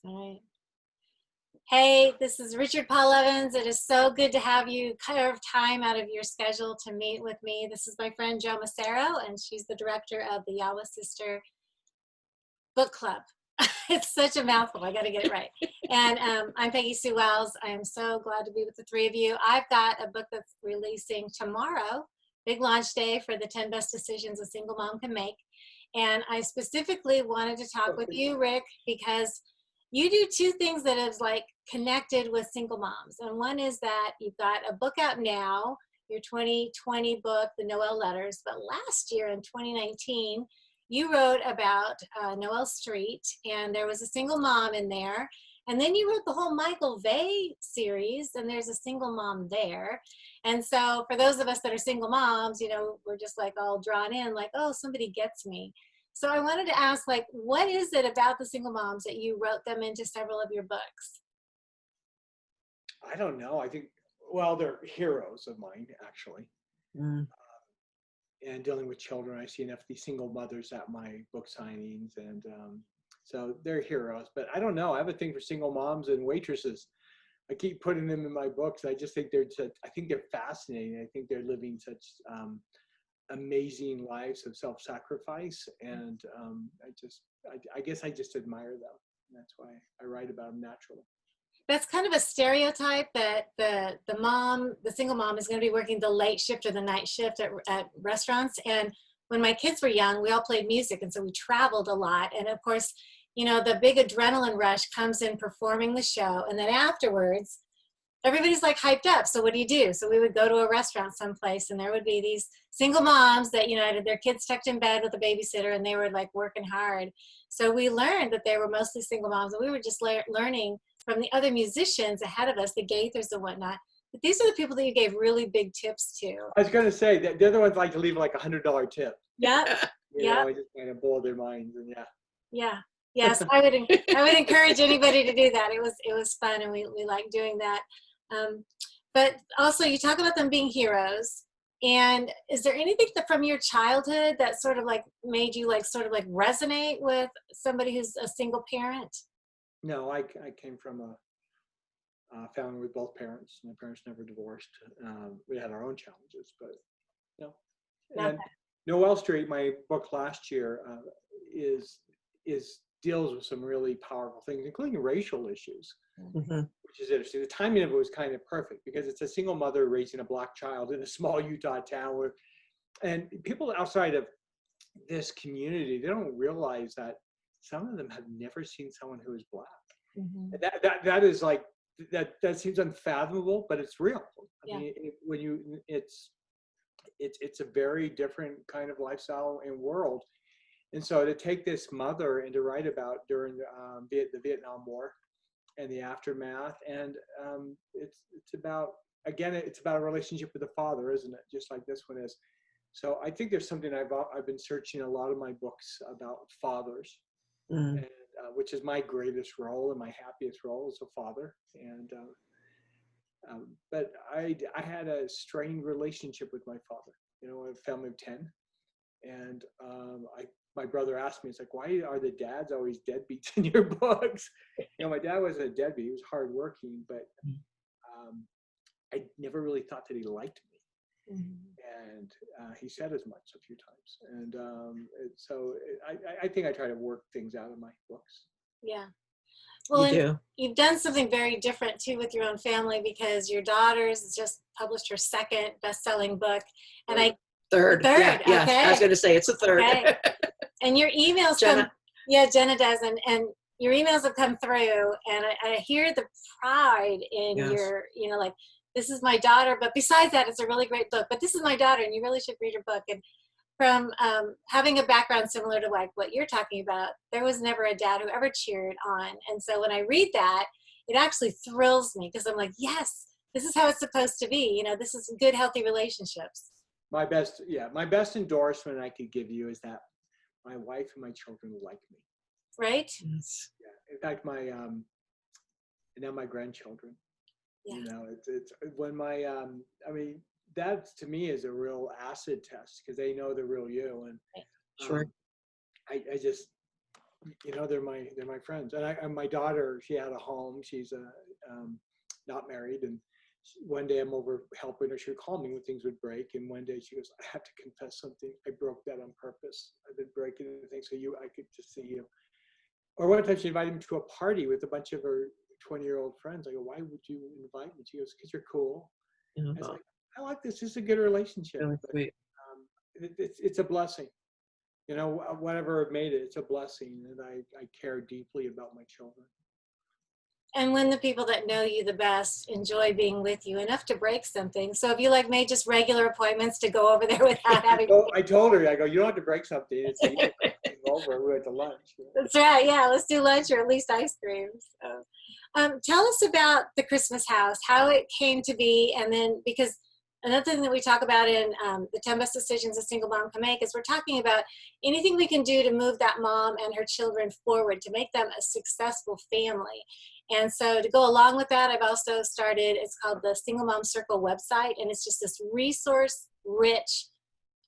All right. Hey, this is Richard Paul Evans. It is so good to have you carve time out of your schedule to meet with me. This is my friend Jo Massaro, and she's the director of the Yawa Sister Book Club. It's such a mouthful. I got to get it right. And I'm Peggy Sue Wells. I am so glad to be with the three of you. I've got a book that's releasing tomorrow, big launch day for the 10 Best Decisions a Single Mom Can Make. And I specifically wanted to talk with you, Rick, because you do two things that is like connected with single moms. And one is that you've got a book out now, your 2020 book, The Noel Letters. But last year in 2019, you wrote about Noel Street, and there was a single mom in there. And then you wrote the whole Michael Vey series, and there's a single mom there. And so for those of us that are single moms, you know, we're just like all drawn in, like, oh, somebody gets me. So I wanted to ask, like, what is it about the single moms that you wrote them into several of your books? I don't know. I think, well, they're heroes of mine, actually. And dealing with children, I see enough of these single mothers at my book signings, and so they're heroes. But I don't know. I have a thing for single moms and waitresses. I keep putting them in my books. I just think I think they're fascinating. I think they're living such amazing lives of self-sacrifice, and I guess I just admire them. And that's why I write about them naturally. That's kind of a stereotype that the single mom is going to be working the late shift or the night shift at restaurants. And when my kids were young, we all played music, and so we traveled a lot. And of course, you know, the big adrenaline rush comes in performing the show, and then afterwards, everybody's like hyped up. So what do you do? So we would go to a restaurant someplace, and there would be these single moms that, you know, had their kids tucked in bed with a babysitter, and they were like working hard. So we learned that they were mostly single moms, and we were just learning from the other musicians ahead of us, the Gaithers and whatnot. But these are the people that you gave really big tips to. I was going to say that the other ones like to leave like $100 tip. Yep. You know, just kind of blow their minds, and yeah. Yes, I would encourage anybody to do that. It was fun, and we like doing that. But also, you talk about them being heroes. And is there anything from your childhood that sort of like made you like sort of like resonate with somebody who's a single parent? No, I came from a family with both parents. My parents never divorced. We had our own challenges, but no. And Noel Street, my book last year, deals with some really powerful things, including racial issues, which is interesting. The timing of it was kind of perfect because it's a single mother raising a black child in a small Utah town, and people outside of this community, they don't realize that some of them have never seen someone who is black. That is like that seems unfathomable, but it's real. I mean, it's a very different kind of lifestyle and world. And so to take this mother and to write about during the Vietnam War and the aftermath, and it's about a relationship with the father, isn't it? Just like this one is. So I think there's something I've been searching a lot of my books about fathers, and, which is my greatest role and my happiest role as a father. And but I had a strained relationship with my father. You know, a family of 10, and my brother asked me, it's like, why are the dads always deadbeats in your books? You know, my dad wasn't a deadbeat. He was hardworking, but I never really thought that he liked me. And he said as much a few times. And so I think I try to work things out in my books. Yeah. Well, you've done something very different too with your own family, because your daughter's just published her second best-selling book, and Third. Yeah, okay. I was going to say it's a third. Okay. And your emails Jenna. Jenna does, and your emails have come through, and I hear the pride in your, you know, like, this is my daughter, but besides that, it's a really great book, but this is my daughter, and you really should read her book. And from having a background similar to like what you're talking about, there was never a dad who ever cheered on. And so when I read that, it actually thrills me, because I'm like, yes, this is how it's supposed to be. You know, this is good, healthy relationships. My best endorsement I could give you is that my wife and my children like me. Right? Yes. Yeah. In fact, and now my grandchildren. Yeah. You know, it's when my I mean, that to me is a real acid test, because they know the real you. And sure. I just they're my friends. And my daughter, she had a home. She's not married, and one day I'm over helping her. She would call me when things would break, and one day she goes, "I have to confess something. I broke that on purpose. I've been breaking things so I could just see you." Or one time she invited me to a party with a bunch of her 20-year-old friends. I go, "Why would you invite me?" She goes, "Because you're cool." I was Oh, like, "I like this. This is a good relationship." really But sweet. it's a blessing. Whatever made it, it's a blessing, and I care deeply about my children. And when the people that know you the best enjoy being with you enough to break something. So if you like made just regular appointments to go over there without having I told her, I go, "You don't have to break something. It's like, you can come over. We went to lunch." That's right. Yeah, let's do lunch or at least ice cream. So, tell us about the Christmas house, how it came to be, and then because another thing that we talk about in the 10 best decisions a single mom can make is we're talking about anything we can do to move that mom and her children forward to make them a successful family. And so to go along with that, I've also started, it's called the Single Mom Circle website, and it's just this resource rich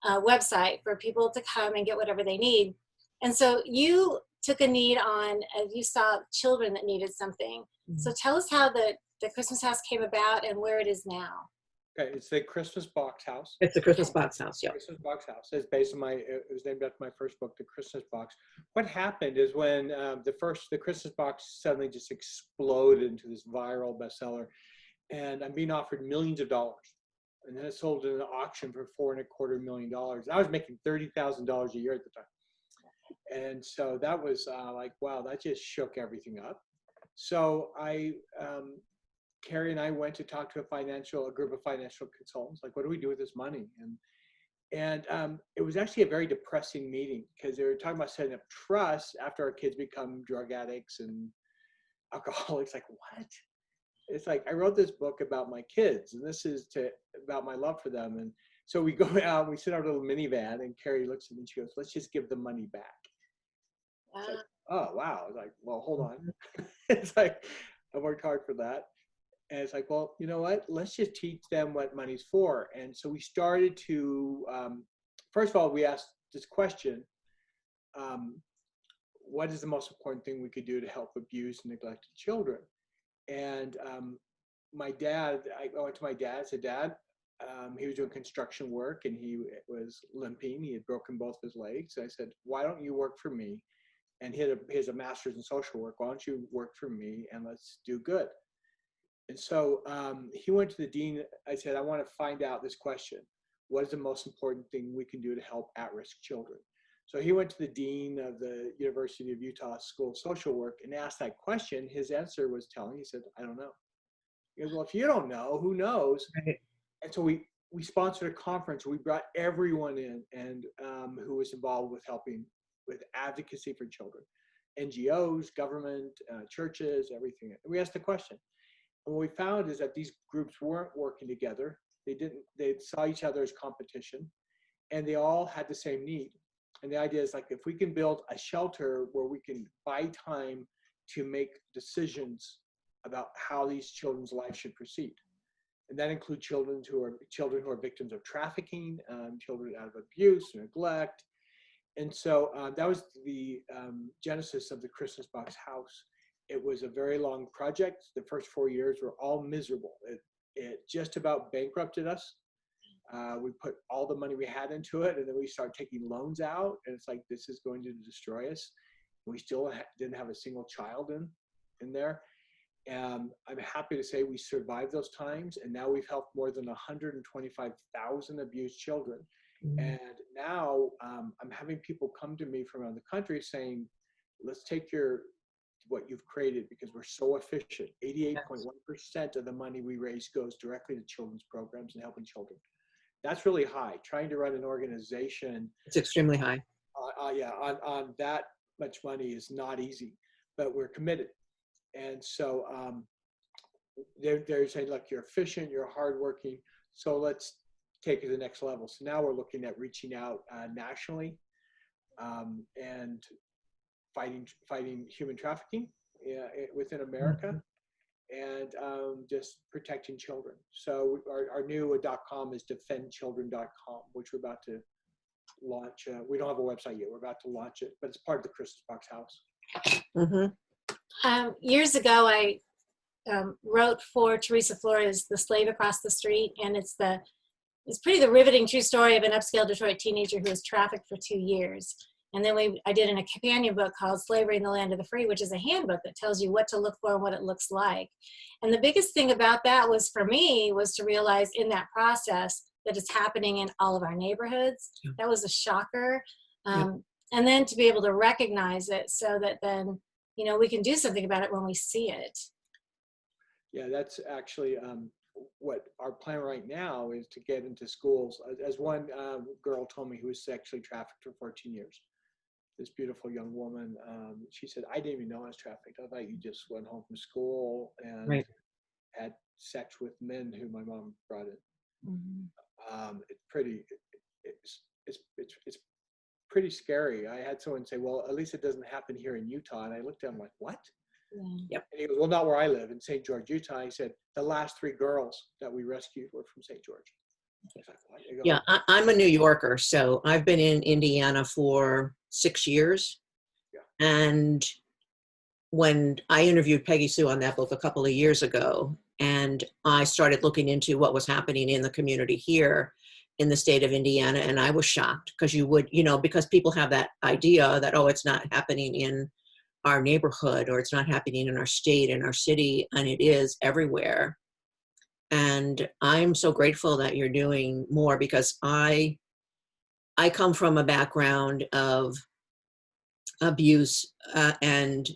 website for people to come and get whatever they need. And so you took a need on, you saw children that needed something. So tell us how the Christmas house came about and where it is now. Okay, it's the Christmas Box House. It's the Christmas box house. Yeah. Christmas Box House. It's based on it was named after my first book, The Christmas Box. What happened is when the Christmas Box suddenly just exploded into this viral bestseller, and I'm being offered millions of dollars. And then it sold in an auction for $4.25 million. I was making $30,000 a year at the time. And so that was like, wow, that just shook everything up. So Carrie and I went to talk to a group of financial consultants, like, what do we do with this money? And it was actually a very depressing meeting because they were talking about setting up trusts after our kids become drug addicts and alcoholics. Like, what? It's like, I wrote this book about my kids, and this is about my love for them. And so we go out, we sit in our little minivan, and Carrie looks at me and she goes, "Let's just give the money back." It's like, oh, wow. I was like, well, hold on. It's like, I worked hard for that. And it's like, well, you know what? Let's just teach them what money's for. And so we started to, first of all, we asked this question, what is the most important thing we could do to help abused and neglected children? And my dad, I went to my dad and said, "Dad," he was doing construction work and he was limping. He had broken both his legs. I said, "Why don't you work for me?" And he has a master's in social work. "Why don't you work for me and let's do good?" And so he went to the dean. I said, "I want to find out this question. What is the most important thing we can do to help at-risk children?" So he went to the dean of the University of Utah School of Social Work and asked that question. His answer was telling. He said, "I don't know." He goes, "Well, if you don't know, who knows?" Right. And so we sponsored a conference. We brought everyone in and who was involved with helping with advocacy for children, NGOs, government, churches, everything. And we asked the question. And what we found is that these groups weren't working together. They saw each other as competition, and they all had the same need. And the idea is, like, if we can build a shelter where we can buy time to make decisions about how these children's lives should proceed. And that includes children who are victims of trafficking, children out of abuse, neglect. And so that was the genesis of the Christmas Box House. It was a very long project. The first 4 years were all miserable. It just about bankrupted us. We put all the money we had into it, and then we started taking loans out, and it's like, this is going to destroy us. We still didn't have a single child in there. I'm happy to say we survived those times, and now we've helped more than 125,000 abused children. And now I'm having people come to me from around the country saying, "Let's take what you've created because we're so efficient. 88.1% of the money we raise goes directly to children's programs and helping children." That's really high. Trying to run an organization, It's extremely high. on that much money is not easy, but we're committed. And so they're saying, "Look, you're efficient, you're hardworking, so let's take it to the next level." So now we're looking at reaching out nationally and fighting human trafficking within America, and just protecting children. So our new .com is defendchildren.com, which we're about to launch. We don't have a website yet. We're about to launch it, but it's part of the Christmas Box House. Mm-hmm. Years ago, I wrote for Teresa Flores, The Slave Across the Street, and it's pretty the riveting true story of an upscale Detroit teenager who was trafficked for 2 years. And then I did a companion book called Slavery in the Land of the Free, which is a handbook that tells you what to look for and what it looks like. And the biggest thing about that was for me was to realize in that process that it's happening in all of our neighborhoods. Yeah. That was a shocker. Yeah. And then to be able to recognize it so that then, we can do something about it when we see it. Yeah, that's actually what our plan right now is, to get into schools. As one girl told me who was sexually trafficked for 14 years, this beautiful young woman, she said, I didn't even know I was trafficked. I thought you just went home from school and Right. had sex with men who my mom brought in. Mm-hmm. It's pretty scary. I had someone say, well, at least it doesn't happen here in Utah. And I looked at him like, what? Yeah. Yep. And he goes, well, not where I live, in St. George, Utah. He said, the last 3 girls that we rescued were from St. George. I was like, what? I go, Yeah, I'm a New Yorker, so I've been in Indiana for 6 years. Yeah. And when I interviewed Peggy Sue on that book a couple of years ago, and I started looking into what was happening in the community here in the state of Indiana, and I was shocked because because people have that idea that, oh, it's not happening in our neighborhood, or it's not happening in our state, in our city, and it is everywhere. And I'm so grateful that you're doing more, because I come from a background of abuse, and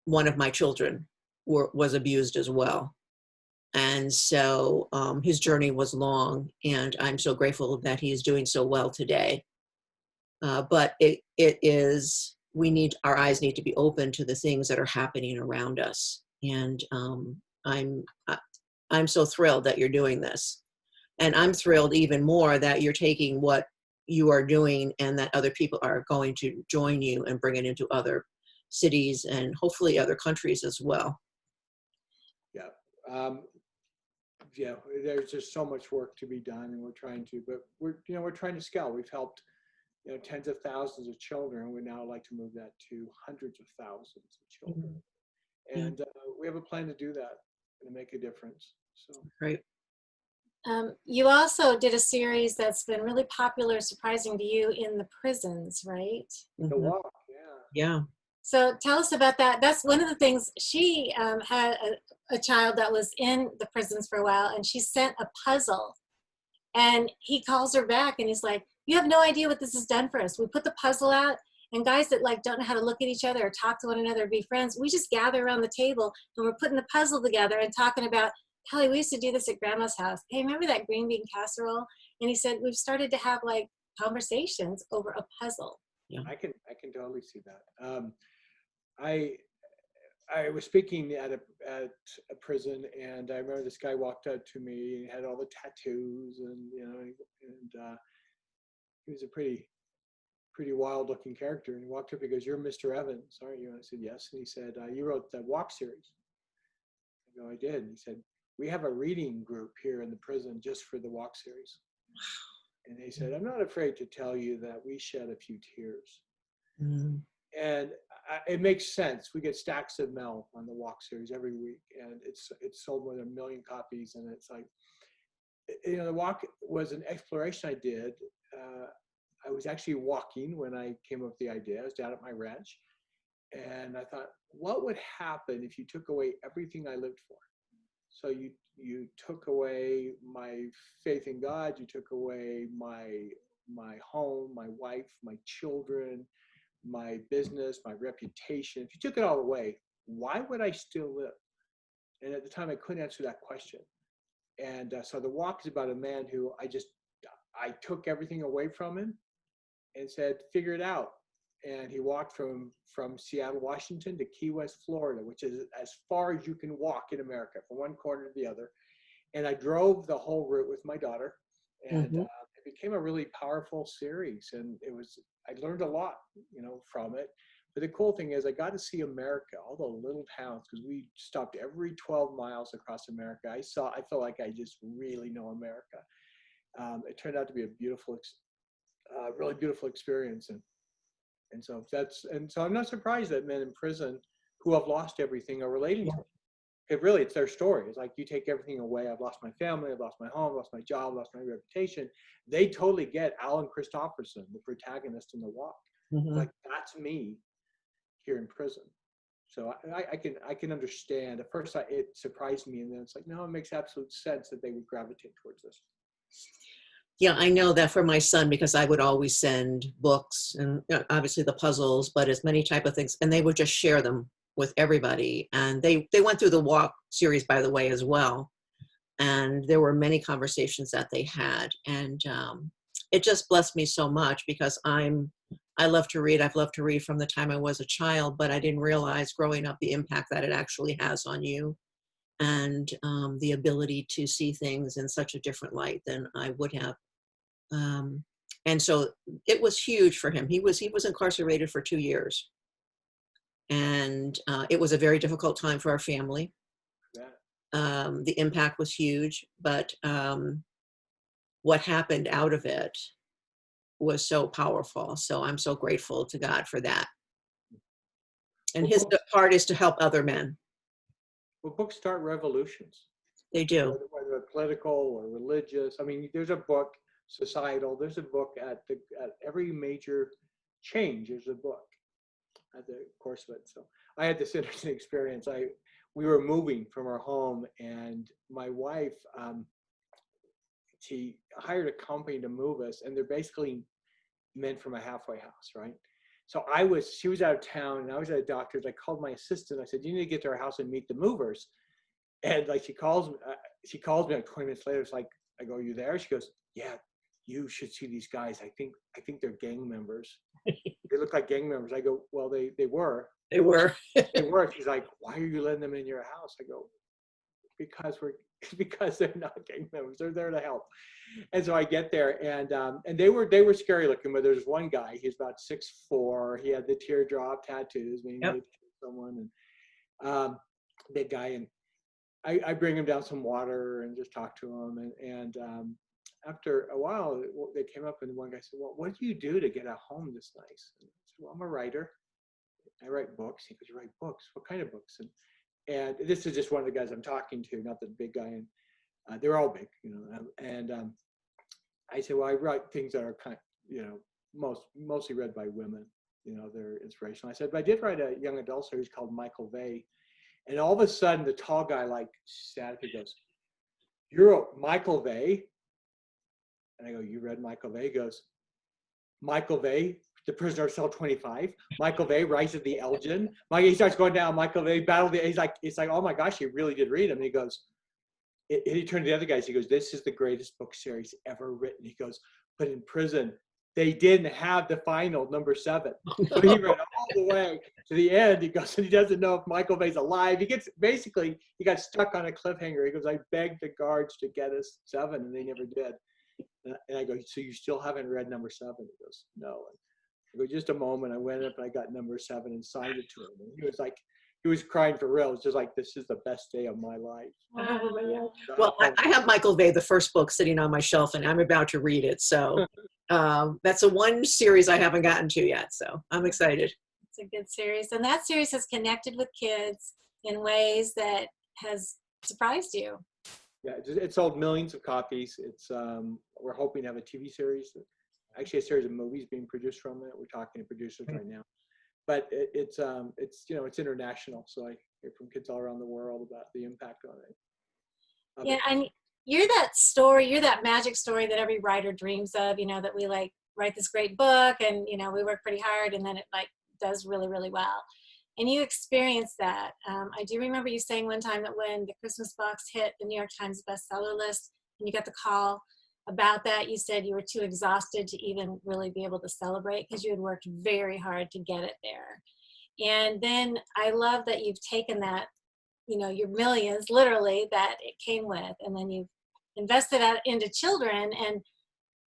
one of my children was abused as well. And so his journey was long, and I'm so grateful that he's doing so well today. But it is, our eyes need to be open to the things that are happening around us. And I'm so thrilled that you're doing this. And I'm thrilled even more that you're taking what you are doing and that other people are going to join you and bring it into other cities and hopefully other countries as well. Yeah. Yeah, there's just so much work to be done, and we're trying to scale. We've helped, tens of thousands of children. We now like to move that to hundreds of thousands of children. Mm-hmm. And we have a plan to do that and to make a difference. So Great. You also did a series that's been really popular, surprising to you, in the prisons, right? the Mm-hmm. walk, yeah. Yeah. So tell us about that. That's one of the things. She had a child that was in the prisons for a while, and she sent a puzzle. And he calls her back, and he's like, you have no idea what this has done for us. We put the puzzle out, and guys that don't know how to look at each other or talk to one another or be friends, we just gather around the table, and we're putting the puzzle together and talking about, Kelly, we used to do this at Grandma's house. Hey, remember that green bean casserole? And he said, we've started to have conversations over a puzzle. Yeah. I can totally see that. I was speaking at a prison, and I remember this guy walked up to me and had all the tattoos, and he was a pretty wild looking character. And he walked up, he goes, "You're Mr. Evans, aren't you?" And I said, "Yes." And he said, "You wrote the Walk series." I go, "I did." And he said, "We have a reading group here in the prison just for the Walk series." And he said, "I'm not afraid to tell you that we shed a few tears." Mm-hmm. And it makes sense. We get stacks of mail on the Walk series every week, and it's sold more than 1 million copies. And it's like, the Walk was an exploration I did. I was actually walking when I came up with the idea. I was down at my ranch, and I thought, what would happen if you took away everything I lived for? So you took away my faith in God, you took away my home, my wife, my children, my business, my reputation. If you took it all away, why would I still live? And at the time, I couldn't answer that question. And so the Walk is about a man who I took everything away from him and said, figure it out. And he walked from Seattle, Washington to Key West, Florida, which is as far as you can walk in America, from one corner to the other. And I drove the whole route with my daughter, and Mm-hmm. it became a really powerful series. And I learned a lot, from it. But the cool thing is I got to see America, all the little towns, because we stopped every 12 miles across America. I felt like I just really know America. It turned out to be a beautiful, really beautiful experience. And so I'm not surprised that men in prison who have lost everything are relating to it. Really, it's their story. It's like, you take everything away. I've lost my family. I've lost my home. I've lost my job. Lost my reputation. They totally get Alan Christopherson, the protagonist in The Walk. Mhm. Like, that's me here in prison. So I can understand. At first, it surprised me, and then it's like, no, it makes absolute sense that they would gravitate towards this. Yeah, I know that for my son, because I would always send books and obviously the puzzles, but as many type of things, and they would just share them with everybody. And they went through the Walk series, by the way, as well. And there were many conversations that they had, and it just blessed me so much, because I love to read. I've loved to read from the time I was a child, but I didn't realize growing up the impact that it actually has on you, and the ability to see things in such a different light than I would have. And so it was huge for him. He was incarcerated for 2 years, and it was a very difficult time for our family. Yeah. The impact was huge, but what happened out of it was so powerful. So I'm so grateful to God for that. And Well, his books, part is to help other men. books start revolutions, They do. whether political or religious. I mean, there's a book, societal. There's a book at every major change. There's a book at the course of it. So I had this interesting experience. We were moving from our home, and my wife, she hired a company to move us, and they're basically men from a halfway house, right? So she was out of town, and I was at a doctor's. I called my assistant. I said, you need to get to our house and meet the movers. And like, she calls me like 20 minutes later. It's like, I go, are you there? She goes, yeah, you should see these guys. I think they're gang members. They look like gang members. I go, well, they were. They were. They were. She's like, why are you letting them in your house? I go, because they're not gang members. They're there to help. And so I get there, and they were scary looking, but there's one guy. He's about 6'4". He had the teardrop tattoos, meaning Yep. he someone, and big guy. And I bring him down some water and just talk to him. And after a while, they came up, and one guy said, well, what do you do to get a home this nice? And I said, well, I'm a writer. I write books. He goes, you write books? What kind of books? And this is just one of the guys I'm talking to, not the big guy. And they're all big, and I said, well, I write things that are mostly read by women, they're inspirational. I said, but I did write a young adult series called Michael Vey. And all of a sudden, the tall guy sat up and goes, you're Michael Vey? And I go, you read Michael Vey? He goes, Michael Vey, The Prisoner of Cell 25. Michael Vey, Rise of the Elgin. He starts going down. Michael Vey, Battle of the. It's like, oh my gosh, he really did read him. And he goes, he turned to the other guys. He goes, this is the greatest book series ever written. He goes, but in prison, they didn't have the final number 7. So he read all the way to the end. He goes, and he doesn't know if Michael Vey's alive. He got stuck on a cliffhanger. He goes, I begged the guards to get us 7, and they never did. And I go, so you still haven't read number 7? He goes, no. And I go, just a moment. I went up and I got number 7 and signed it to him. And he was crying for real. It's just like, this is the best day of my life. Well, I have Michael Vey, the first book, sitting on my shelf, and I'm about to read it. So that's the one series I haven't gotten to yet. So I'm excited. It's a good series. And that series has connected with kids in ways that has surprised you. Yeah, it sold millions of copies. It's we're hoping to have a TV series, actually a series of movies being produced from it. We're talking to producers right now, but it's international. So I hear from kids all around the world about the impact on it. Yeah, and you're that magic story that every writer dreams of. That we write this great book, and we work pretty hard, and then it does really, really well. And you experienced that. I do remember you saying one time that when the Christmas box hit the New York Times bestseller list, and you got the call about that, you said you were too exhausted to even really be able to celebrate because you had worked very hard to get it there. And then I love that you've taken that, your millions, literally, that it came with, and then you've invested into children. And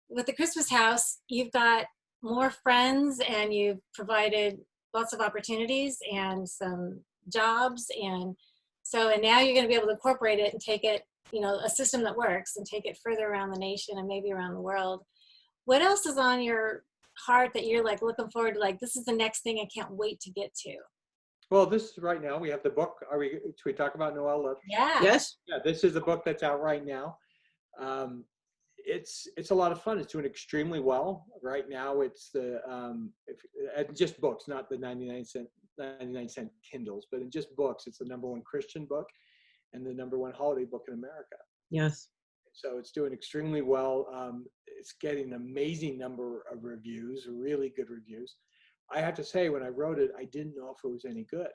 with the Christmas house, you've got more friends, and you've provided lots of opportunities and some jobs, and now you're going to be able to incorporate it and take it, a system that works, and take it further around the nation and maybe around the world. What else is on your heart that you're like looking forward to, like, this is the next thing I can't wait to get to? Well, this is right now. We have the book. Should we talk about Noel letters? Yeah. Yes. Yeah, this is the book that's out right now. Um, it's a lot of fun. It's doing extremely well right now. It's the just books, not the 99 cent Kindles, but in just books. It's the #1 Christian book and the #1 holiday book in America. Yes. So it's doing extremely well. It's getting an amazing number of reviews, really good reviews. I have to say, when I wrote it, I didn't know if it was any good.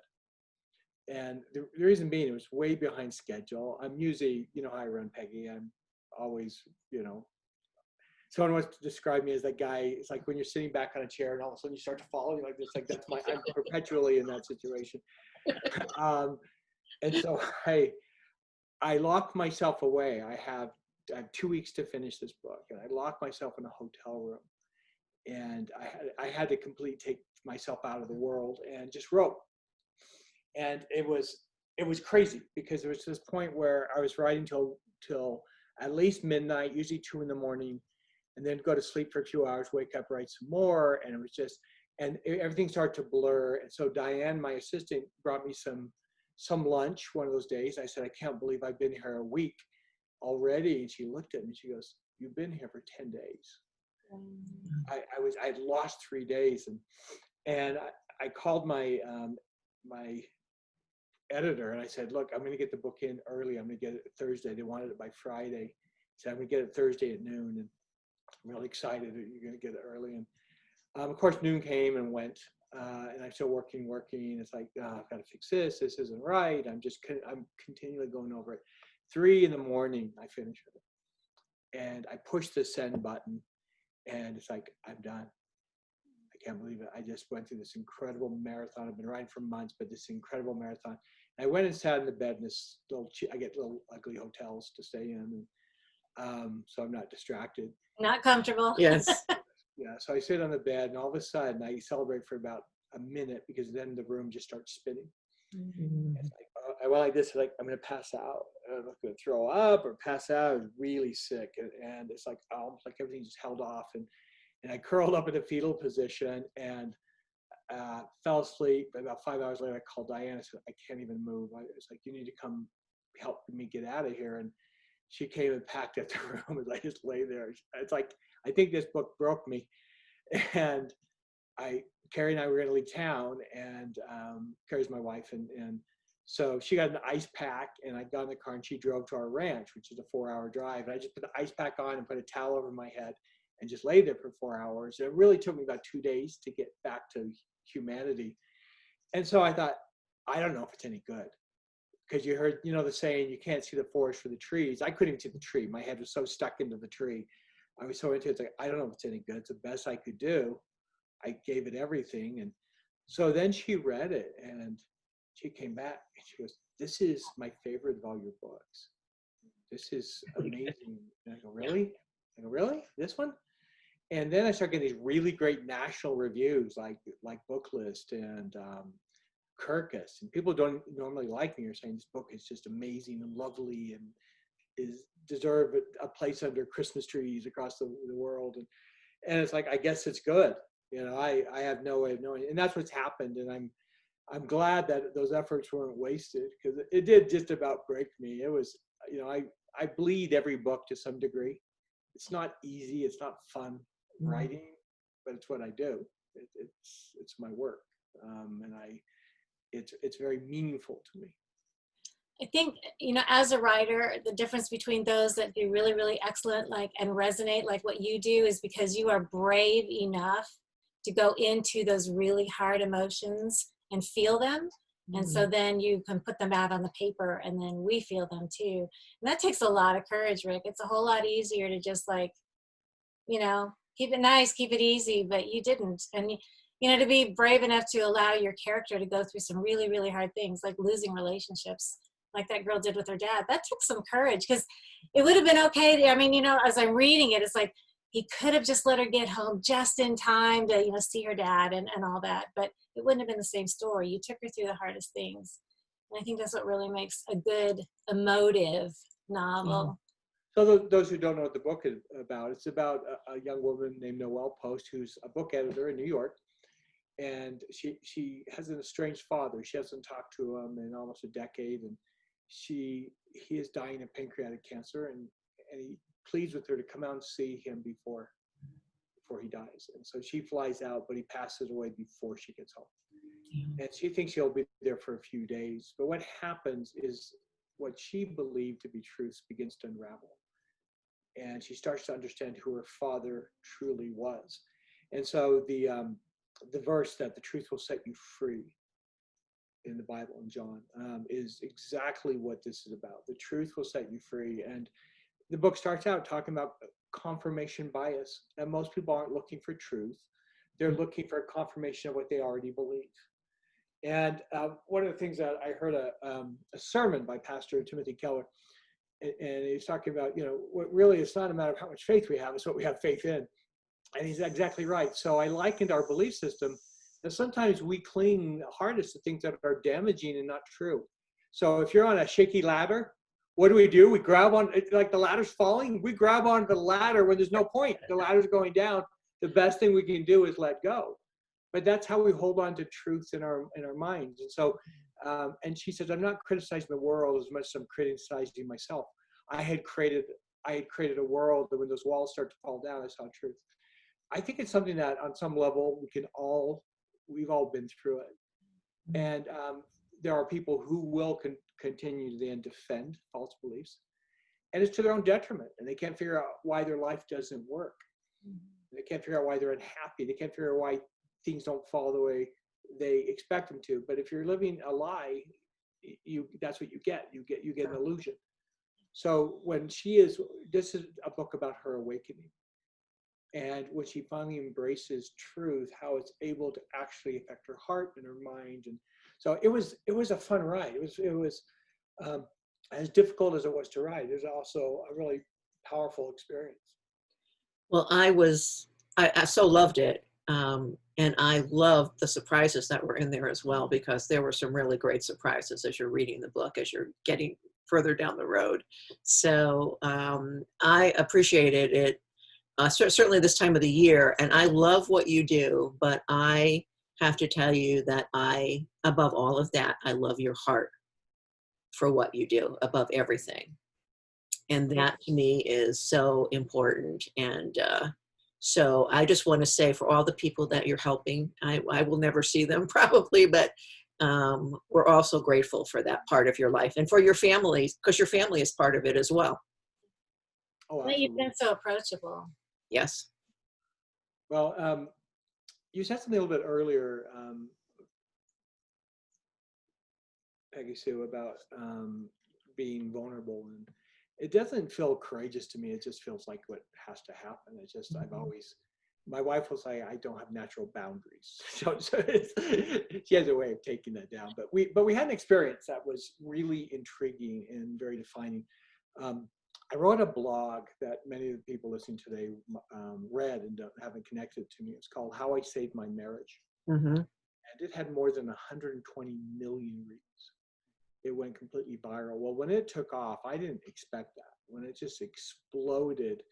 And the reason being, it was way behind schedule. I'm usually, you know how I run, Peggy. I'm always, someone wants to describe me as that guy. It's like when you're sitting back on a chair and all of a sudden you start to fall. You're like, it's like, I'm perpetually in that situation. And so I locked myself away. I have 2 weeks to finish this book, and I locked myself in a hotel room. And I had to completely take myself out of the world and just wrote. And it was crazy, because there was this point where I was writing till at least midnight, usually 2 a.m, and then go to sleep for a few hours, wake up, write some more. And it was just, and everything started to blur. And so Diane, my assistant, brought me some lunch one of those days. I said, I can't believe I've been here a week already. And she looked at me, she goes, you've been here for 10 days. I'd lost 3 days, and I called my my editor, and I said, look, I'm going to get the book in early. I'm going to get it Thursday. They wanted it by Friday. He said, I'm going to get it Thursday at noon, and I'm really excited that you're going to get it early. And of course, noon came and went, and I'm still working. It's like, I've got to fix this. This isn't right. I'm continually going over it. 3 a.m, I finished it, and I pushed the send button. And it's like, I'm done. I can't believe it. I just went through this incredible marathon. I've been writing for months, but this incredible marathon. And I went and sat in the bed in this I get little ugly hotels to stay in. And so I'm not distracted. Not comfortable. Yes. Yeah. So I sit on the bed, and all of a sudden I celebrate for about a minute, because then the room just starts spinning. Mm-hmm. It's like, I went like this, like I'm going to pass out. I'm going to throw up or pass out. I was really sick. And it's like, almost like everything just held off. And I curled up in a fetal position and fell asleep. About 5 hours later, I called Diana. I said, I can't even move. It's like, you need to come help me get out of here. And she came and packed up the room, and I just lay there. It's like, I think this book broke me. And Carrie and I were going to leave town, and Carrie's my wife, and so she got an ice pack, and I got in the car, and she drove to our ranch, which is a 4-hour drive. And I just put the ice pack on and put a towel over my head and just lay there for 4 hours. And it really took me about 2 days to get back to humanity. And so I thought, I don't know if it's any good, because you heard, the saying, you can't see the forest for the trees. I couldn't even see the tree. My head was so stuck into the tree. I was so into it. It's like, I don't know if it's any good. It's the best I could do. I gave it everything. And so then she read it, and she came back, and she goes, this is my favorite of all your books. This is amazing. And I go, really? I go, really? This one? And then I started getting these really great national reviews, like Booklist and Kirkus. And people don't normally like me, are saying this book is just amazing and lovely and deserve a place under Christmas trees across the world. And it's like, I guess it's good. I have no way of knowing. And that's what's happened. And I'm glad that those efforts weren't wasted, because it did just about break me. It was, I bleed every book to some degree. It's not easy. It's not fun writing, but it's what I do. It's my work. And it's very meaningful to me. I think, as a writer, the difference between those that do really, really excellent, and resonate like what you do, is because you are brave enough to go into those really hard emotions and feel them. And so then you can put them out on the paper, and then we feel them too. And that takes a lot of courage, Rick. It's a whole lot easier to just keep it nice, keep it easy, but you didn't. And, to be brave enough to allow your character to go through some really, really hard things, like losing relationships, like that girl did with her dad. That took some courage, because it would have been okay. As I'm reading it, it's like, he could have just let her get home just in time to, see her dad and all that, but it wouldn't have been the same story. You took her through the hardest things. And I think that's what really makes a good emotive novel. So those who don't know what the book is about, it's about a young woman named Noel Post, who's a book editor in New York, and she has an estranged father. She hasn't talked to him in almost a decade, and he is dying of pancreatic cancer, and he pleads with her to come out and see him before he dies. And so she flies out, but he passes away before she gets home. And she thinks he'll be there for a few days. But what happens is what she believed to be truth begins to unravel. And she starts to understand who her father truly was. And so the verse that the truth will set you free in the Bible in John is exactly what this is about. The truth will set you free. And the book starts out talking about confirmation bias. And most people aren't looking for truth. They're looking for confirmation of what they already believe. And one of the things that I heard a sermon by Pastor Timothy Keller, and he's talking about, what really it's not a matter of how much faith we have, it's what we have faith in. And he's exactly right. So I likened our belief system that sometimes we cling hardest to things that are damaging and not true. So if you're on a shaky ladder, what do? We grab on, like the ladder's falling, we grab onto the ladder when there's no point. The ladder's going down. The best thing we can do is let go. But that's how we hold on to truth in our minds. And so, and she says, I'm not criticizing the world as much as I'm criticizing myself. I had created a world that when those walls start to fall down, I saw truth. I think it's something that on some level we've all been through it. And there are people who will continue to then defend false beliefs. And it's to their own detriment. And they can't figure out why their life doesn't work. They can't figure out why they're unhappy. They can't figure out why things don't fall the way they expect them to. But if you're living a lie, that's what you get. You get an illusion. So this is a book about her awakening. And when she finally embraces truth, how it's able to actually affect her heart and her mind. And so it was a fun ride. It was as difficult as it was to write. It was also a really powerful experience. Well, I so loved it. And I loved the surprises that were in there as well, because there were some really great surprises as you're reading the book, as you're getting further down the road. So I appreciated it, certainly this time of the year. And I love what you do, but I have to tell you that above all of that, I love your heart for what you do above everything. And that to me is so important. And so I just want to say, for all the people that you're helping, I will never see them probably, but we're also grateful for that part of your life and for your family, because your family is part of it as well. Oh, You've been so approachable. Yes. Well, you said something a little bit earlier, Peggy Sue, about being vulnerable, and it doesn't feel courageous to me. It just feels like what has to happen. It's just, my wife will say I don't have natural boundaries. So she has a way of taking that down. But we had an experience that was really intriguing and very defining. I wrote a blog that many of the people listening today read and haven't connected to me. It's called How I Saved My Marriage. Mm-hmm. And it had more than 120 million reads. It went completely viral. Well, when it took off, I didn't expect that. When it just exploded,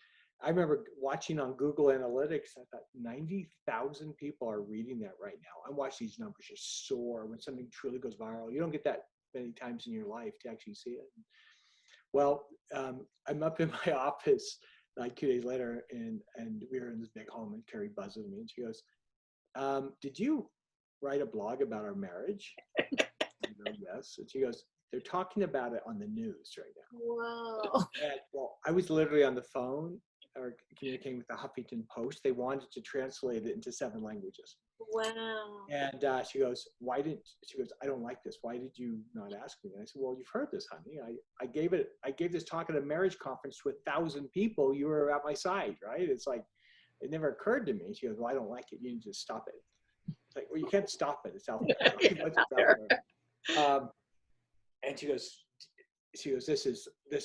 I remember watching on Google Analytics, I thought 90,000 people are reading that right now. I watch these numbers just soar when something truly goes viral. You don't get that many times in your life to actually see it. Well, I'm up in my office like 2 days later, and we were in this big home, and Carrie buzzes me, and she goes, did you write a blog about our marriage? I go, yes. And she goes, they're talking about it on the news right now. Whoa. And, well, I was literally on the phone or communicating with the Huffington Post. They wanted to translate it into 7 languages. Wow. And she goes, I don't like this. Why did you not ask me? And I said, well, you've heard this, honey. I gave this talk at a marriage conference to 1,000 people. You were at my side, right? It's like, it never occurred to me. She goes, well, I don't like it. You need to stop it. It's like, well, you can't stop it. It's out there. It's out there. And she goes, this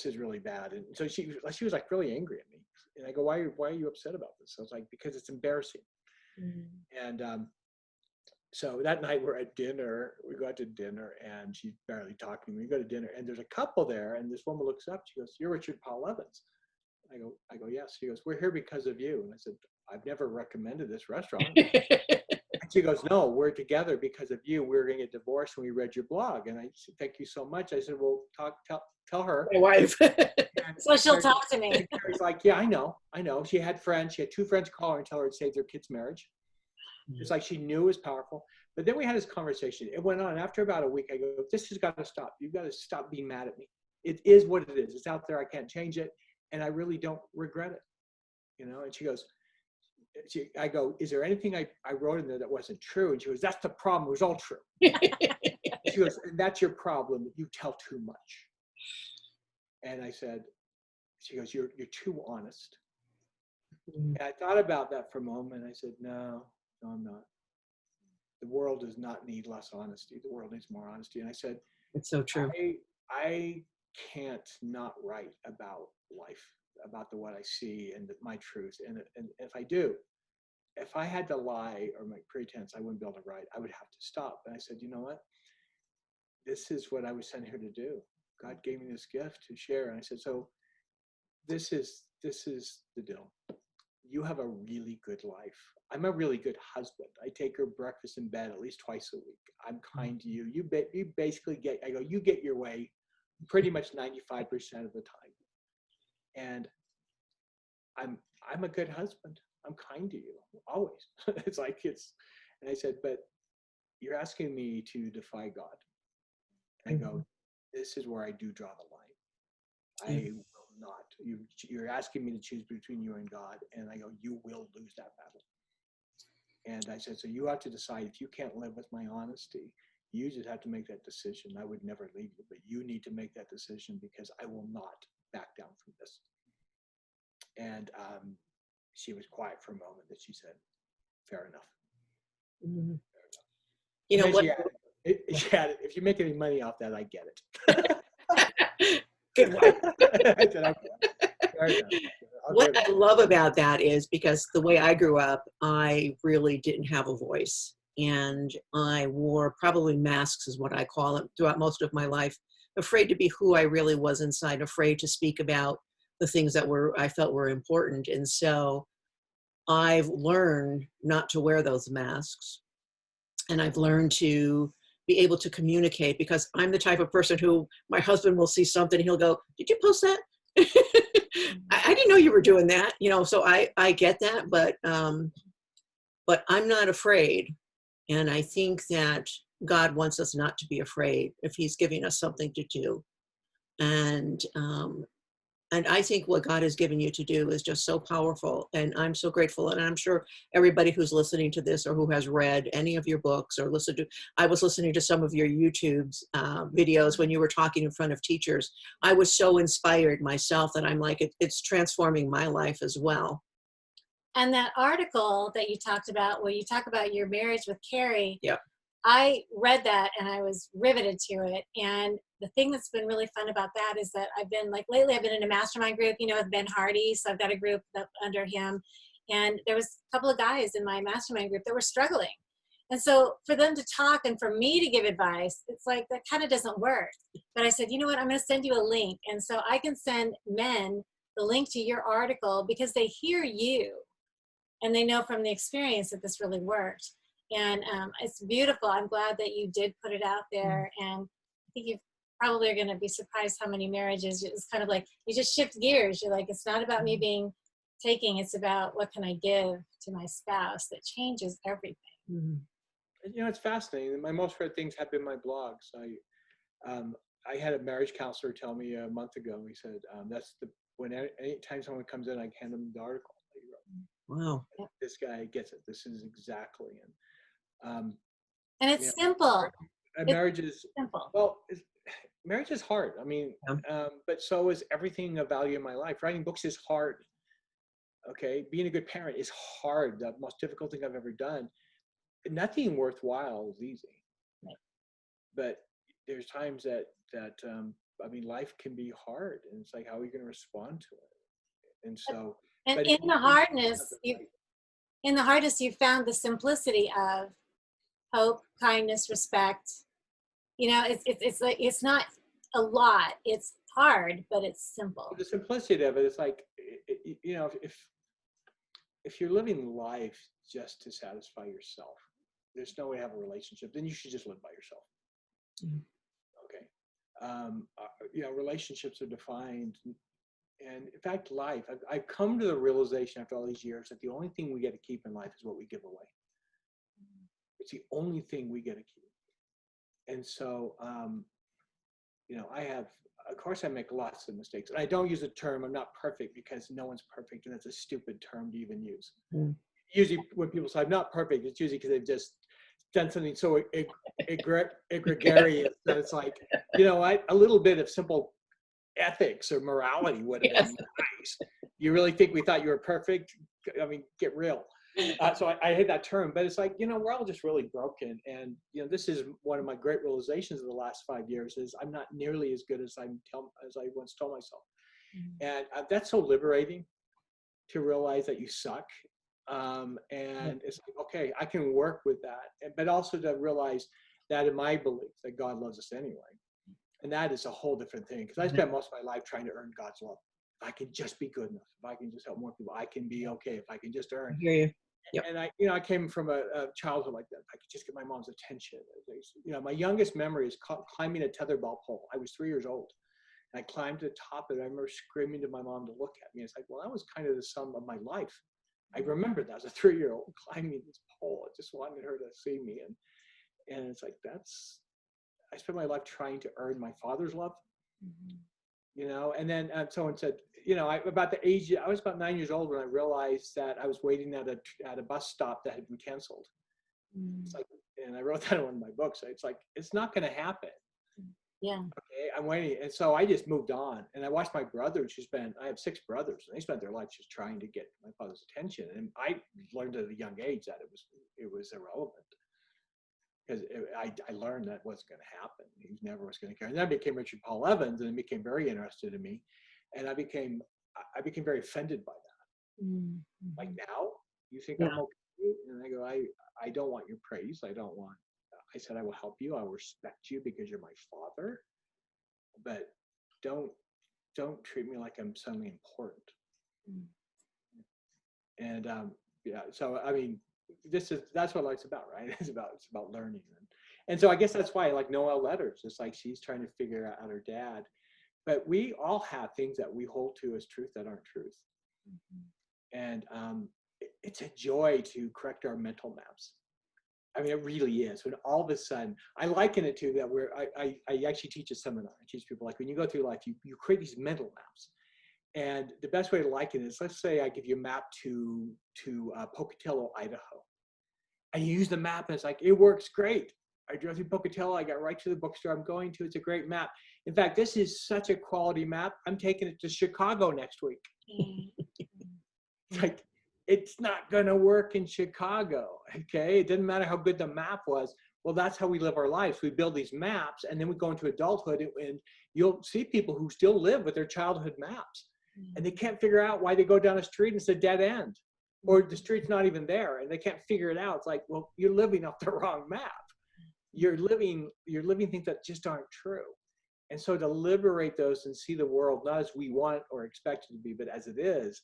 is really bad. And so she was like really angry at me. And I go, why are you upset about this? I was like, because it's embarrassing. And so that night we're at dinner. We go out to dinner, and she's barely talking to me. We go to dinner, and there's a couple there, and this woman looks up. She goes, "You're Richard Paul Evans." I go, yes. She goes, we're here because of you. And I said, I've never recommended this restaurant. And she goes, no, we're together because of you. We're going to get divorced when we read your blog. And I said, thank you so much. I said, well, tell her. My wife. And So she'll talk to me. Carrie's like, yeah, I know. She had friends. She had 2 friends call her and tell her to save their kid's marriage. It's like she knew it was powerful. But then we had this conversation. It went on. After about a week, I go, this has got to stop. You've got to stop being mad at me. It is what it is. It's out there. I can't change it. And I really don't regret it. And she goes, I go, is there anything I wrote in there that wasn't true? And she goes, that's the problem. It was all true. She goes, and that's your problem. You tell too much. And I said, she goes, you're too honest. And I thought about that for a moment. I said, no, I'm not. The world does not need less honesty. The world needs more honesty. And I said, It's so true. I can't not write about life, about what I see and my truth. And if I do, if I had to lie or make pretense, I wouldn't be able to write. I would have to stop. And I said, you know what? This is what I was sent here to do. God gave me this gift to share. And I said, so this is the deal. You have a really good life. I'm a really good husband. I take her breakfast in bed at least twice a week. I'm kind to you. You basically you get your way pretty much 95% of the time. And I'm a good husband. I'm kind to you always. And I said, but you're asking me to defy God. And I go, this is where I do draw the line. I will not. You're asking me to choose between you and God. And I go, you will lose that battle. And I said, so you have to decide. If you can't live with my honesty, you just have to make that decision. I would never leave you, but you need to make that decision because I will not back down from this. And she was quiet for a moment. Then she said, fair enough. Mm-hmm. You know what? She added, if you make any money off that, I get it. Good wife. I said, okay. Fair enough. What I love about that is because the way I grew up, I really didn't have a voice. And I wore probably masks is what I call it throughout most of my life, afraid to be who I really was inside, afraid to speak about the things that I felt were important. And so I've learned not to wear those masks. And I've learned to be able to communicate because I'm the type of person who my husband will see something and he'll go, did you post that? I didn't know you were doing that, so I get that, but I'm not afraid. And I think that God wants us not to be afraid if he's giving us something to do. And I think what God has given you to do is just so powerful. And I'm so grateful. And I'm sure everybody who's listening to this or who has read any of your books or I was listening to some of your YouTube's videos when you were talking in front of teachers. I was so inspired myself that I'm like, it's transforming my life as well. And that article that you talked about, where you talk about your marriage with Carrie, yep. I read that and I was riveted to it. And the thing that's been really fun about that is that lately I've been in a mastermind group, with Ben Hardy. So I've got a group under him. And there was a couple of guys in my mastermind group that were struggling. And so for them to talk and for me to give advice, it's like that kind of doesn't work. But I said, you know what, I'm going to send you a link. And so I can send men the link to your article because they hear you and they know from the experience that this really worked. And it's beautiful. I'm glad that you did put it out there. And I think you probably are going to be surprised how many marriages, it's kind of like you just shift gears. You're like, it's not about me taking, it's about what can I give to my spouse that changes everything. Mm-hmm. It's fascinating. My most read things have been my blogs. I had a marriage counselor tell me a month ago, he said, anytime someone comes in, I hand them the article. Wow. This guy gets it. This is exactly. And it's simple. Marriage is simple. Well, marriage is hard. I mean, but so is everything of value in my life. Writing books is hard. Okay. Being a good parent is hard. The most difficult thing I've ever done. Nothing worthwhile is easy. Right. But there's times that life can be hard, and it's like, how are you going to respond to it? And so, and in the hardness, you found the simplicity of hope, kindness, respect. It's like, it's not a lot. It's hard, but it's simple. The simplicity of it is like, you know, if you're living life just to satisfy yourself, there's no way to have a relationship, then you should just live by yourself. Mhm. Okay. You know, relationships are defined. And in fact, life, I've come to the realization after all these years that the only thing we get to keep in life is what we give away. It's the only thing we get to keep. And so, you know, of course, I make lots of mistakes. And I don't use the term, I'm not perfect, because no one's perfect. And that's a stupid term to even use. Mm. Usually when people say I'm not perfect, it's usually because they've just done something so egregious that it's like, you know, a little bit of simple ethics or morality would have Yes. been nice. You really think we thought you were perfect? I mean, get real. So I hate that term, but it's like, you know, we're all just really broken. And, you know, this is one of my great realizations of the last 5 years is I'm not nearly as good as I once told myself. And that's so liberating to realize that you suck. And it's like, okay, I can work with that. But also to realize that in my belief that God loves us anyway. And that is a whole different thing. Because I spent most of my life trying to earn God's love. If I can just be good enough, if I can just help more people, I can be okay. If I can just earn. I hear you. Yep. And you know, I came from a childhood like that. If I could just get my mom's attention. You know, my youngest memory is climbing a tetherball pole. I was 3 years old. And I climbed to the top of it. I remember screaming to my mom to look at me. It's like, well, that was kind of the sum of my life. I remember that as a 3-year-old climbing this pole. I just wanted her to see me. And it's like, I spent my life trying to earn my father's love, you know, and then someone said, you know, I was about 9 years old when I realized that I was waiting at a bus stop that had been canceled. It's like, and I wrote that in one of my books. It's like, it's not going to happen. Yeah. Okay, I'm waiting. And so I just moved on. And I watched my brother, I have 6 brothers, and they spent their lives just trying to get my father's attention. And I learned at a young age that it was irrelevant. Because I learned that wasn't going to happen. He never was going to care. And then I became Richard Paul Evans, and it became very interested in me. And I became very offended by that. Like, now you think I'm okay? And I go, I don't want your praise. I said, I will help you. I will respect you because you're my father. But don't treat me like I'm suddenly important. And yeah, so I mean, that's what life's about, right? It's about learning. And so I guess that's why I like Noel letters. It's like she's trying to figure out her dad. But we all have things that we hold to as truth that aren't truth. And it's a joy to correct our mental maps. I mean, it really is. When all of a sudden, I liken it to that I actually teach a seminar. I teach people, like, when you go through life, you create these mental maps. And the best way to liken it is, let's say I give you a map to Pocatello, Idaho. And you use the map, and it's like, it works great. I drove through Pocatello. I got right to the bookstore I'm going to. It's a great map. In fact, this is such a quality map. I'm taking it to Chicago next week. It's like, it's not going to work in Chicago, okay? It didn't matter how good the map was. Well, that's how we live our lives. We build these maps, and then we go into adulthood, and you'll see people who still live with their childhood maps, and they can't figure out why they go down a street and it's a dead end, or the street's not even there, and they can't figure it out. It's like, well, you're living off the wrong map. You're living things that just aren't true. And so to liberate those and see the world not as we want or expect it to be, but as it is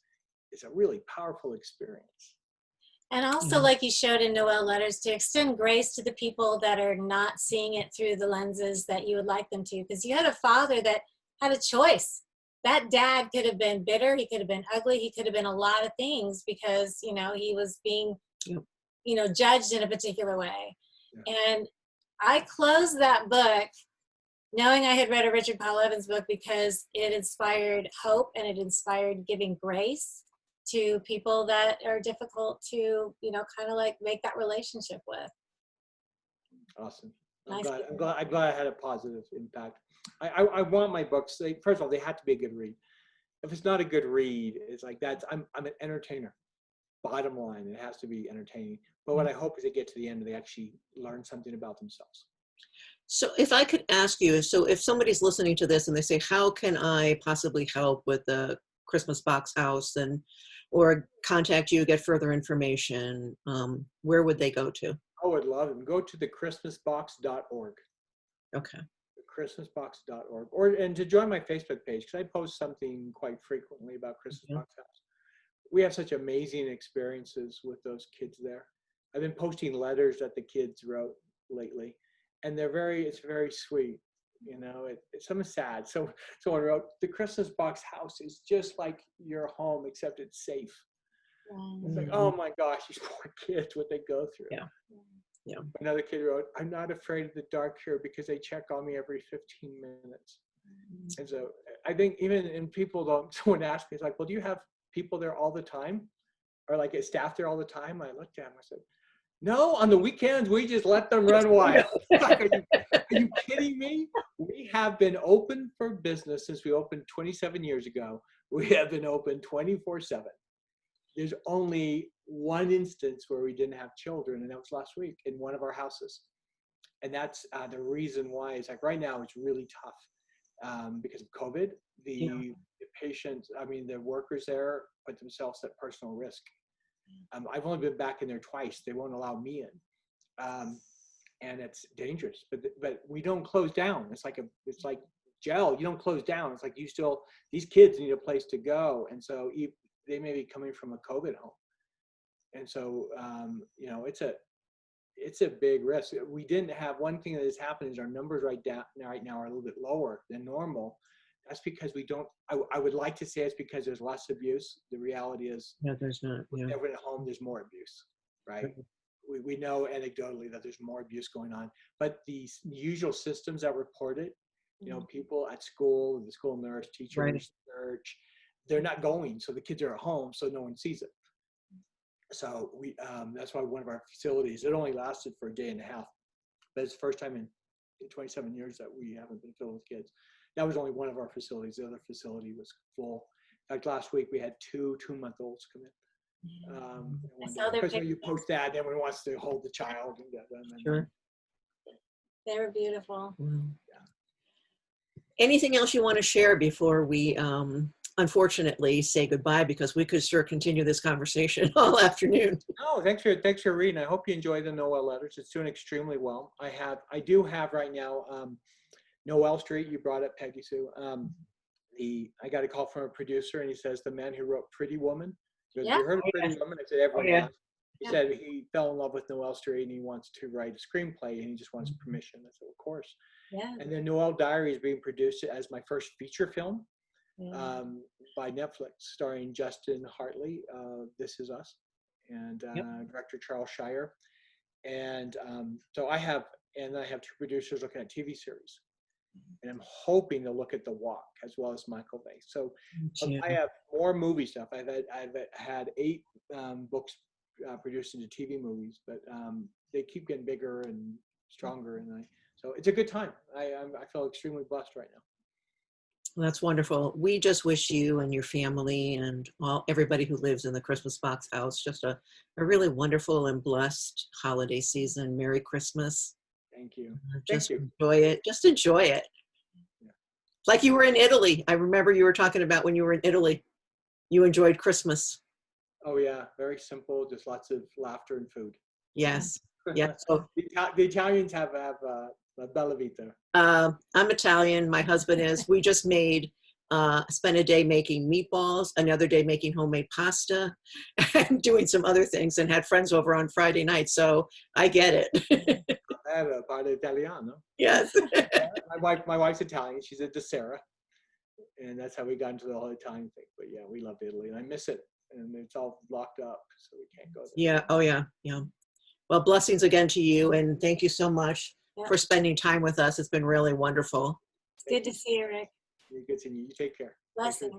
a really powerful experience. And also, like you showed in Noel letters, to extend grace to the people that are not seeing it through the lenses that you would like them to. Because you had a father that had a choice. That dad could have been bitter. He could have been ugly. He could have been a lot of things because, you know, he was being, you know, judged in a particular way. Yeah. And I closed that book knowing I had read a Richard Paul Evans book because it inspired hope and it inspired giving grace to people that are difficult to, you know, kind of like make that relationship with. Awesome. I'm glad I had a positive impact. I want my books, first of all, they have to be a good read. If it's not a good read, it's like I'm an entertainer. Bottom line, it has to be entertaining. But what I hope is they get to the end and they actually learn something about themselves. So if I could ask you, so if somebody's listening to this and they say, how can I possibly help with the Christmas box house, or contact you, get further information, where would they go to? I would love them. Go to thechristmasbox.org. Okay. christmasbox.org, and to join my Facebook page, because I post something quite frequently about Christmas Mhm. Box House. We have such amazing experiences with those kids there. I've been posting letters that the kids wrote lately, and it's very sweet. You know, it's something sad. So someone wrote, "The Christmas Box House is just like your home, except it's safe." It's like, oh my gosh, these poor kids, what they go through. Yeah. Yeah. Another kid wrote, "I'm not afraid of the dark here because they check on me every 15 minutes. And so I think even in people don't, someone asked me, it's like, well, do you have people there all the time? Or like a staff there all the time? I looked at him, I said, no, on the weekends, we just let them run wild. Like, are you kidding me? We have been open for business since we opened 27 years ago. We have been open 24/7. There's only one instance where we didn't have children, and that was last week in one of our houses. And that's the reason why. It's like right now it's really tough because of COVID. The patients, I mean, the workers there put themselves at personal risk. I've only been back in there twice. They won't allow me in, and it's dangerous. But we don't close down. It's like jail. You don't close down. It's like these kids need a place to go, and so they may be coming from a COVID home, and so you know, it's a big risk. We didn't have, one thing that has happened is our numbers right now are a little bit lower than normal. That's because we don't, I would like to say it's because there's less abuse. The reality is, there's not. with everyone at home, there's more abuse, right? We know anecdotally that there's more abuse going on, but the usual systems that report it, you know, people at school, the school nurse, teachers, church, they're not going. So the kids are at home, so no one sees it. So that's why one of our facilities, it only lasted for a day and a half, but it's the first time in 27 years that we haven't been filled with kids. That was only one of our facilities. The other facility was full. In fact, last week we had two 2-month-olds come in. Because when you post that, everyone wants to hold the child. Sure. They were beautiful. Anything else you want to share before we unfortunately say goodbye, because we could sure continue this conversation all afternoon. Oh, thanks for reading. I hope you enjoy the Noel letters. It's doing extremely well. I do have right now Noel Street. You brought up Peggy Sue. I got a call from a producer, and he says the man who wrote Pretty Woman. You heard of Pretty Woman? I said everyone has. He said he fell in love with Noel Street, and he wants to write a screenplay, and he just wants permission. I said, of course. Yeah. And then Noel Diary is being produced as my first feature film. By Netflix, starring Justin Hartley, This Is Us, and director Charles Shire. And so I have 2 producers looking at TV series. And I'm hoping to look at The Walk as well as Michael Bay. So I have more movie stuff. I've had 8 books produced into TV movies, but they keep getting bigger and stronger. And so it's a good time. I feel extremely blessed right now. Well, that's wonderful. We just wish you and your family and everybody who lives in the Christmas Box House just a really wonderful and blessed holiday season. Merry Christmas. Thank you. Enjoy it. Just enjoy it. Yeah. Like you were in Italy. I remember you were talking about when you were in Italy. You enjoyed Christmas. Oh yeah, very simple. Just lots of laughter and food. Yes. Yeah. So the Italians have a bella vita. I'm Italian. My husband is. We just spent a day making meatballs, another day making homemade pasta, and doing some other things, and had friends over on Friday night. So I get it. Parla Italiano. Yes. My wife's Italian. She's a Dessera, and that's how we got into the whole Italian thing. But yeah, we love Italy, and I miss it. And it's all locked up, so we can't go there. Yeah. Oh yeah. Yeah. Well, blessings again to you, and thank you so much for spending time with us. It's been really wonderful. It's good to see you, Rick. Good seeing you. You take care. Blessings.